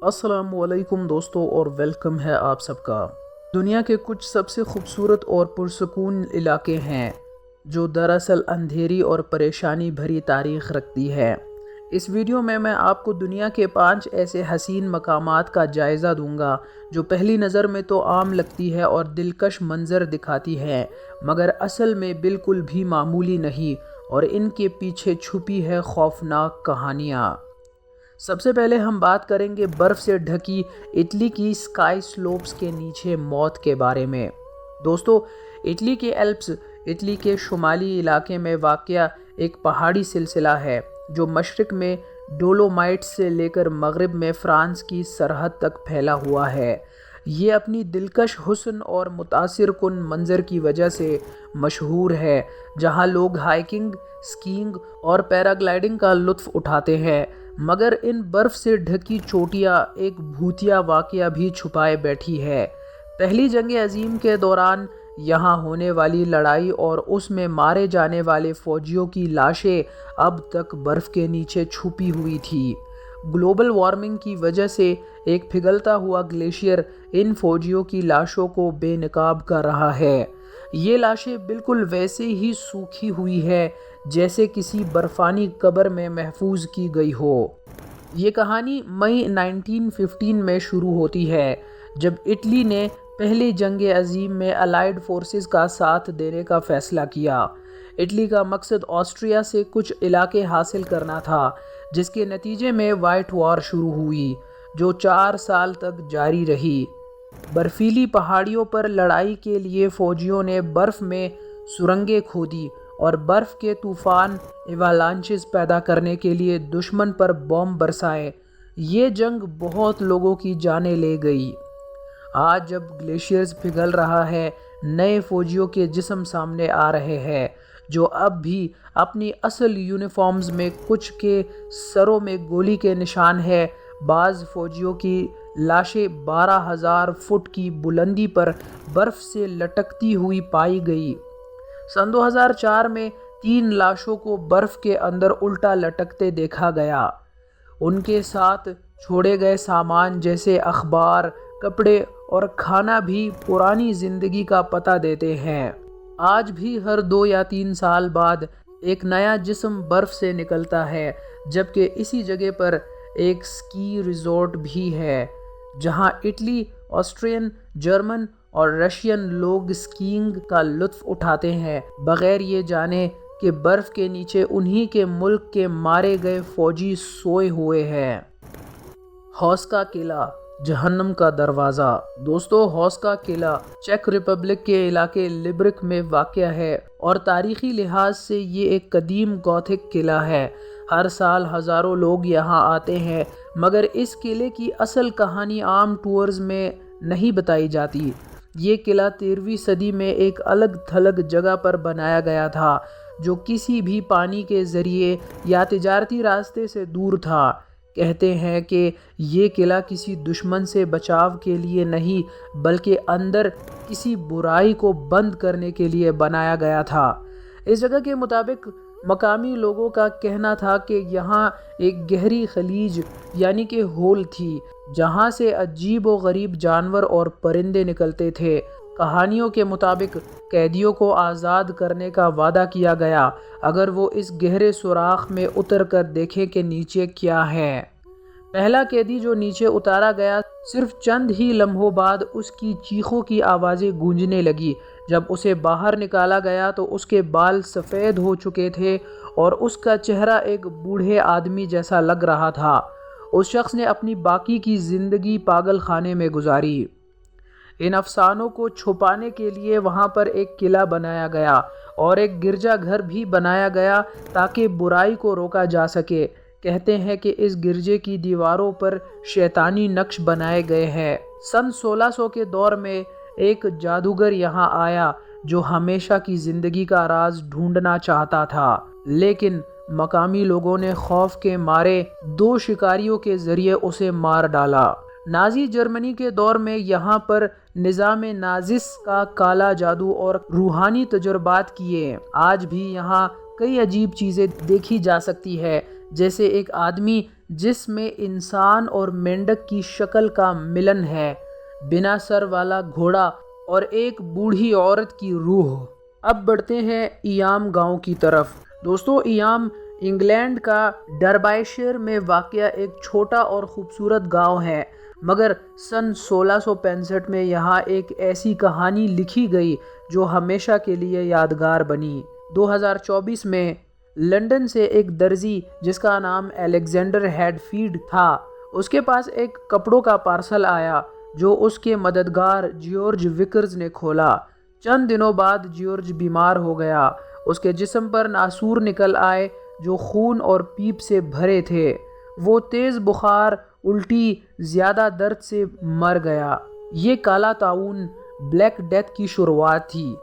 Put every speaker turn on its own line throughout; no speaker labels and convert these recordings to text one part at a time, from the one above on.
السلام علیکم دوستو اور ویلکم ہے آپ سب کا۔ دنیا کے کچھ سب سے خوبصورت اور پرسکون علاقے ہیں جو دراصل اندھیری اور پریشانی بھری تاریخ رکھتی ہے۔ اس ویڈیو میں آپ کو دنیا کے 5 ایسے حسین مقامات کا جائزہ دوں گا جو پہلی نظر میں تو عام لگتی ہے اور دلکش منظر دکھاتی ہے، مگر اصل میں بالکل بھی معمولی نہیں اور ان کے پیچھے چھپی ہے خوفناک کہانیاں۔ سب سے پہلے ہم بات کریں گے برف سے ڈھکی اٹلی کی اسکائی سلوپس کے نیچے موت کے بارے میں۔ دوستو، اٹلی کے ایلپس اٹلی کے شمالی علاقے میں واقع ایک پہاڑی سلسلہ ہے جو مشرق میں ڈولومائٹس سے لے کر مغرب میں فرانس کی سرحد تک پھیلا ہوا ہے۔ یہ اپنی دلکش حسن اور متاثر کن منظر کی وجہ سے مشہور ہے، جہاں لوگ ہائیکنگ، اسکیئنگ اور پیراگلائڈنگ کا لطف اٹھاتے ہیں، مگر ان برف سے ڈھکی چوٹیاں ایک بھوتیا واقعہ بھی چھپائے بیٹھی ہے۔ پہلی جنگ عظیم کے دوران یہاں ہونے والی لڑائی اور اس میں مارے جانے والے فوجیوں کی لاشیں اب تک برف کے نیچے چھپی ہوئی تھی۔ گلوبل وارمنگ کی وجہ سے ایک پگھلتا ہوا گلیشیئر ان فوجیوں کی لاشوں کو بے نقاب کر رہا ہے۔ یہ لاشیں بالکل ویسے ہی سوکھی ہوئی ہے جیسے کسی برفانی قبر میں محفوظ کی گئی ہو۔ یہ کہانی مئی 1915 میں شروع ہوتی ہے جب اٹلی نے پہلی جنگ عظیم میں الائیڈ فورسز کا ساتھ دینے کا فیصلہ کیا۔ اٹلی کا مقصد آسٹریا سے کچھ علاقے حاصل کرنا تھا، جس کے نتیجے میں وائٹ وار شروع ہوئی جو 4 سال تک جاری رہی۔ برفیلی پہاڑیوں پر لڑائی کے لیے فوجیوں نے برف میں سرنگیں کھودی اور برف کے طوفان ایوالانچز پیدا کرنے کے لیے دشمن پر بم برسائے۔ یہ جنگ بہت لوگوں کی جانیں لے گئی۔ آج جب گلیشیئرز پگھل رہا ہے، نئے فوجیوں کے جسم سامنے آ رہے ہیں جو اب بھی اپنی اصل یونیفارمز میں، کچھ کے سروں میں گولی کے نشان ہیں۔ بعض فوجیوں کی لاشیں 12,000 فٹ کی بلندی پر برف سے لٹکتی ہوئی پائی گئی۔ سن 2004 میں 3 لاشوں کو برف کے اندر الٹا لٹکتے دیکھا گیا۔ ان کے ساتھ چھوڑے گئے سامان جیسے اخبار، کپڑے اور کھانا بھی پرانی زندگی کا پتہ دیتے ہیں۔ آج بھی ہر 2 یا 3 سال بعد ایک نیا جسم برف سے نکلتا ہے، جبکہ اسی جگہ پر ایک سکی ریزورٹ بھی ہے جہاں اٹلی، آسٹرین، جرمن اور رشین لوگ سکیئنگ کا لطف اٹھاتے ہیں، بغیر یہ جانے کہ برف کے نیچے انہی کے ملک کے مارے گئے فوجی سوئے ہوئے ہیں۔ ہوسکا قلعہ، جہنم کا دروازہ۔ دوستو، ہوسکا قلعہ چیک ریپبلک کے علاقے لبرک میں واقع ہے اور تاریخی لحاظ سے یہ ایک قدیم گوتھک قلعہ ہے۔ ہر سال ہزاروں لوگ یہاں آتے ہیں، مگر اس قلعے کی اصل کہانی عام ٹورز میں نہیں بتائی جاتی۔ یہ قلعہ 13ویں صدی میں ایک الگ تھلگ جگہ پر بنایا گیا تھا جو کسی بھی پانی کے ذریعے یا تجارتی راستے سے دور تھا۔ کہتے ہیں کہ یہ قلعہ کسی دشمن سے بچاؤ کے لیے نہیں بلکہ اندر کسی برائی کو بند کرنے کے لیے بنایا گیا تھا۔ اس جگہ کے مطابق مقامی لوگوں کا کہنا تھا کہ یہاں ایک گہری خلیج یعنی کہ ہول تھی جہاں سے عجیب و غریب جانور اور پرندے نکلتے تھے۔ کہانیوں کے مطابق قیدیوں کو آزاد کرنے کا وعدہ کیا گیا اگر وہ اس گہرے سوراخ میں اتر کر دیکھیں کہ نیچے کیا ہے۔ پہلا قیدی جو نیچے اتارا گیا، صرف چند ہی لمحوں بعد اس کی چیخوں کی آوازیں گونجنے لگی۔ جب اسے باہر نکالا گیا تو اس کے بال سفید ہو چکے تھے اور اس کا چہرہ ایک بوڑھے آدمی جیسا لگ رہا تھا۔ اس شخص نے اپنی باقی کی زندگی پاگل خانے میں گزاری۔ ان افسانوں کو چھپانے کے لیے وہاں پر ایک قلعہ بنایا گیا اور ایک گرجا گھر بھی بنایا گیا تاکہ برائی کو روکا جا سکے۔ کہتے ہیں کہ اس گرجے کی دیواروں پر شیطانی نقش بنائے گئے ہیں۔ سن 1600 کے دور میں ایک جادوگر یہاں آیا جو ہمیشہ کی زندگی کا راز ڈھونڈنا چاہتا تھا، لیکن مقامی لوگوں نے خوف کے مارے 2 شکاریوں کے ذریعے اسے مار ڈالا۔ نازی جرمنی کے دور میں یہاں پر نظام نازس کا کالا جادو اور روحانی تجربات کیے۔ آج بھی یہاں کئی عجیب چیزیں دیکھی جا سکتی ہے، جیسے ایک آدمی جس میں انسان اور مینڈک کی شکل کا ملن ہے، بنا سر والا گھوڑا اور ایک بوڑھی عورت کی روح۔ اب بڑھتے ہیں ایام گاؤں کی طرف۔ دوستو، ایام انگلینڈ کا ڈربائشیر میں واقع ایک چھوٹا اور خوبصورت گاؤں ہے، مگر سن 1665 میں یہاں ایک ایسی کہانی لکھی گئی جو ہمیشہ کے لیے یادگار بنی۔ 2024 میں لندن سے ایک درزی جس کا نام الیگزینڈر ہیڈفیلڈ تھا، اس کے پاس ایک کپڑوں کا پارسل آیا جو اس کے مددگار جیورج وکرز نے کھولا۔ چند دنوں بعد جیورج بیمار ہو گیا۔ اس کے جسم پر ناسور نکل آئے جو خون اور پیپ سے بھرے تھے۔ وہ تیز بخار، الٹی، زیادہ درد سے مر گیا۔ یہ کالا طاعون، بلیک ڈیتھ کی شروعات تھی۔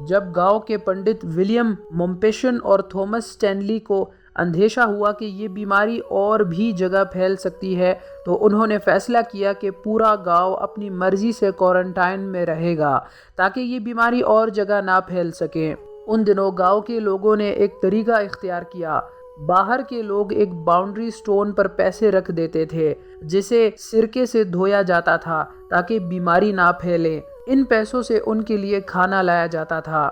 جب گاؤں کے پنڈت ولیم ممپیشن اور تھامس سٹینلی کو اندیشہ ہوا کہ یہ بیماری اور بھی جگہ پھیل سکتی ہے، تو انہوں نے فیصلہ کیا کہ پورا گاؤں اپنی مرضی سے کوارنٹائن میں رہے گا تاکہ یہ بیماری اور جگہ نہ پھیل سکے۔ ان دنوں گاؤں کے لوگوں نے ایک طریقہ اختیار کیا۔ باہر کے لوگ ایک باؤنڈری سٹون پر پیسے رکھ دیتے تھے جسے سرکے سے دھویا جاتا تھا تاکہ بیماری نہ پھیلے۔ ان پیسوں سے ان کے لیے کھانا لایا جاتا تھا۔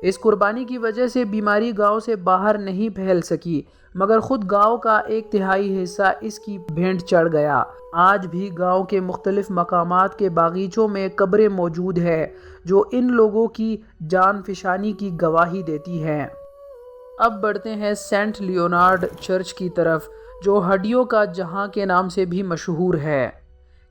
اس قربانی کی وجہ سے بیماری گاؤں سے باہر نہیں پھیل سکی، مگر خود گاؤں کا 1/3 حصہ اس کی بھینٹ چڑھ گیا۔ آج بھی گاؤں کے مختلف مقامات کے باغیچوں میں قبریں موجود ہیں جو ان لوگوں کی جان فشانی کی گواہی دیتی ہیں۔ اب بڑھتے ہیں سینٹ لیونارڈ چرچ کی طرف، جو ہڈیوں کا جہاں کے نام سے بھی مشہور ہے۔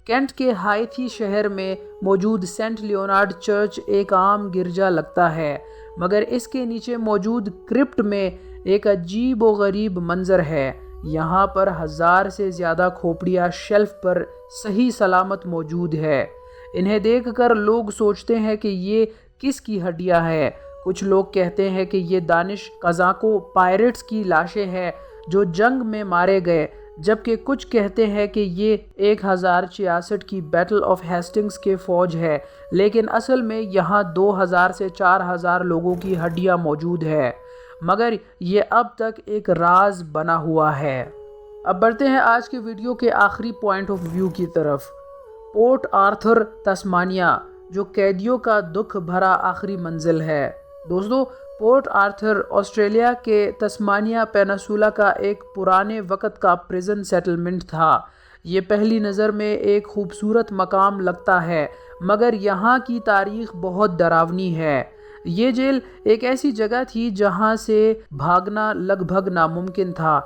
کینٹ کے ہائتھی شہر میں موجود سینٹ لیونارڈ چرچ ایک عام گرجا لگتا ہے، مگر اس کے نیچے موجود کرپٹ میں ایک عجیب و غریب منظر ہے۔ یہاں پر 1000 سے زیادہ کھوپڑیاں شیلف پر صحیح سلامت موجود ہے۔ انہیں دیکھ کر لوگ سوچتے ہیں کہ یہ کس کی ہڈیاں ہیں۔ کچھ لوگ کہتے ہیں کہ یہ دانش قزاقوں پائریٹس کی لاشیں ہیں جو جنگ میں مارے گئے، جبکہ کچھ کہتے ہیں کہ یہ 1066 کی بیٹل آف ہیسٹنگز کے فوج ہے، لیکن اصل میں یہاں 2000 سے 4000 لوگوں کی ہڈیاں موجود ہے، مگر یہ اب تک ایک راز بنا ہوا ہے۔ اب بڑھتے ہیں آج کے ویڈیو کے آخری پوائنٹ آف ویو کی طرف۔ پورٹ آرتھر، تسمانیہ، جو قیدیوں کا دکھ بھرا آخری منزل ہے۔ دوستو، پورٹ آرتھر آسٹریلیا کے تسمانیہ پیننسولا کا ایک پرانے وقت کا پریزن سیٹلمنٹ تھا۔ یہ پہلی نظر میں ایک خوبصورت مقام لگتا ہے، مگر یہاں کی تاریخ بہت ڈراؤنی ہے۔ یہ جیل ایک ایسی جگہ تھی جہاں سے بھاگنا لگ بھگ ناممکن تھا۔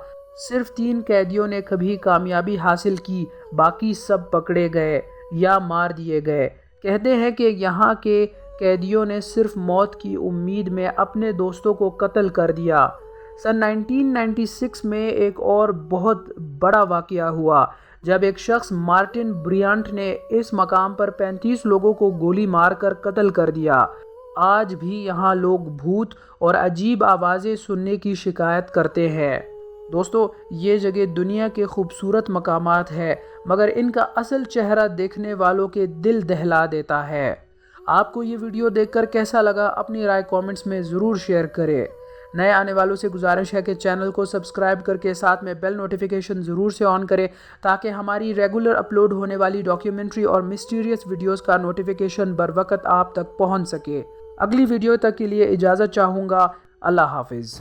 صرف 3 قیدیوں نے کبھی کامیابی حاصل کی، باقی سب پکڑے گئے یا مار دیے گئے۔ کہتے ہیں کہ یہاں کے قیدیوں نے صرف موت کی امید میں اپنے دوستوں کو قتل کر دیا۔ سن 1996 میں ایک اور بہت بڑا واقعہ ہوا جب ایک شخص مارٹن بریانٹ نے اس مقام پر 35 لوگوں کو گولی مار کر قتل کر دیا۔ آج بھی یہاں لوگ بھوت اور عجیب آوازیں سننے کی شکایت کرتے ہیں۔ دوستو، یہ جگہ دنیا کے خوبصورت مقامات ہے، مگر ان کا اصل چہرہ دیکھنے والوں کے دل دہلا دیتا ہے۔ آپ کو یہ ویڈیو دیکھ کر کیسا لگا؟ اپنی رائے کامنٹس میں ضرور شیئر کریں۔ نئے آنے والوں سے گزارش ہے کہ چینل کو سبسکرائب کر کے ساتھ میں بیل نوٹیفیکیشن ضرور سے آن کریں تاکہ ہماری ریگولر اپلوڈ ہونے والی ڈاکیومنٹری اور مسٹیریس ویڈیوز کا نوٹیفیکیشن بروقت آپ تک پہنچ سکے۔ اگلی ویڈیو تک کے لیے اجازت چاہوں گا۔ اللہ حافظ۔